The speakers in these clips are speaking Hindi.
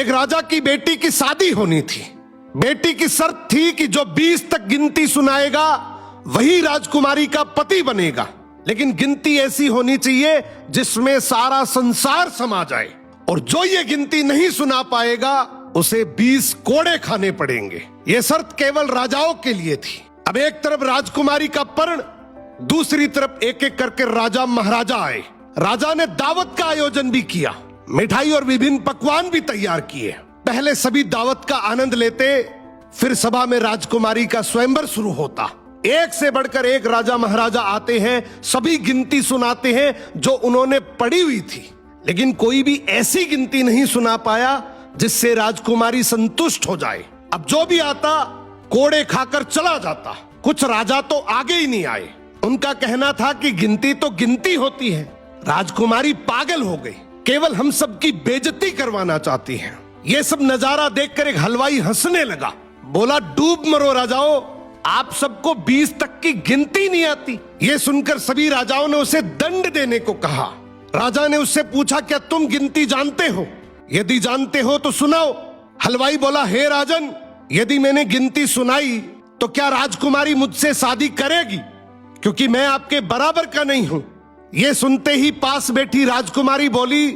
एक राजा की बेटी की शादी होनी थी। बेटी की शर्त थी कि जो 20 तक गिनती सुनाएगा वही राजकुमारी का पति बनेगा, लेकिन गिनती ऐसी होनी चाहिए जिसमें सारा संसार समा जाए, और जो ये गिनती नहीं सुना पाएगा उसे 20 कोड़े खाने पड़ेंगे। ये शर्त केवल राजाओं के लिए थी। अब एक तरफ राजकुमारी का पर्ण, दूसरी तरफ एक एक करके राजा महाराजा आए। राजा ने दावत का आयोजन भी किया, मिठाई और विभिन्न पकवान भी तैयार किए। पहले सभी दावत का आनंद लेते, फिर सभा में राजकुमारी का स्वयंवर शुरू होता। एक से बढ़कर एक राजा महाराजा आते हैं, सभी गिनती सुनाते हैं जो उन्होंने पढ़ी हुई थी, लेकिन कोई भी ऐसी गिनती नहीं सुना पाया जिससे राजकुमारी संतुष्ट हो जाए। अब जो भी आता कोड़े खाकर चला जाता। कुछ राजा तो आगे ही नहीं आए। उनका कहना था कि गिनती तो गिनती होती है, राजकुमारी पागल हो गई, केवल हम सबकी बेइज्जती करवाना चाहती है। ये सब नजारा देखकर एक हलवाई हंसने लगा, बोला डूब मरो राजाओं, आप सबको 20 तक की गिनती नहीं आती। ये सुनकर सभी राजाओं ने उसे दंड देने को कहा। राजा ने उससे पूछा, क्या तुम गिनती जानते हो? यदि जानते हो तो सुनाओ। हलवाई बोला, हे राजन, यदि मैंने गिनती सुनाई तो क्या राजकुमारी मुझसे शादी करेगी, क्योंकि मैं आपके बराबर का नहीं हूं। ये सुनते ही पास बैठी राजकुमारी बोली,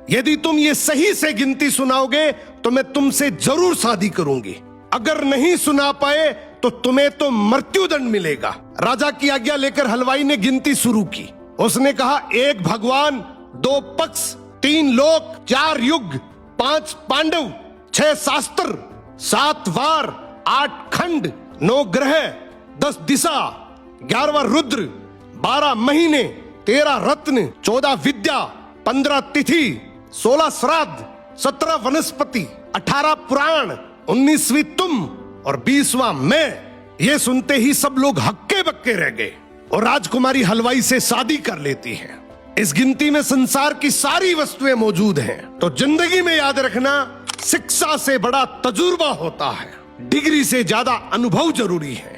यदि तुम ये सही से गिनती सुनाओगे तो मैं तुमसे जरूर शादी करूंगी, अगर नहीं सुना पाए तो तुम्हें तो मृत्युदंड मिलेगा। राजा की आज्ञा लेकर हलवाई ने गिनती शुरू की। उसने कहा, 1 भगवान, 2 पक्ष, 3 लोक, 4 युग, 5 पांडव, 6 शास्त्र, 7 वार, 8 खंड, 9 ग्रह, 10 दिशा, 11वां रुद्र, 12 महीने, 13 रत्न, 14 विद्या, 15 तिथि, 16 श्राद्ध, 17 वनस्पति, 18 पुराण, 19वीं तुम और 20वां मैं। ये सुनते ही सब लोग हक्के बक्के रह गए और राजकुमारी हलवाई से शादी कर लेती है। इस गिनती में संसार की सारी वस्तुएं मौजूद हैं। तो जिंदगी में याद रखना, शिक्षा से बड़ा तजुर्बा होता है, डिग्री से ज्यादा अनुभव जरूरी है।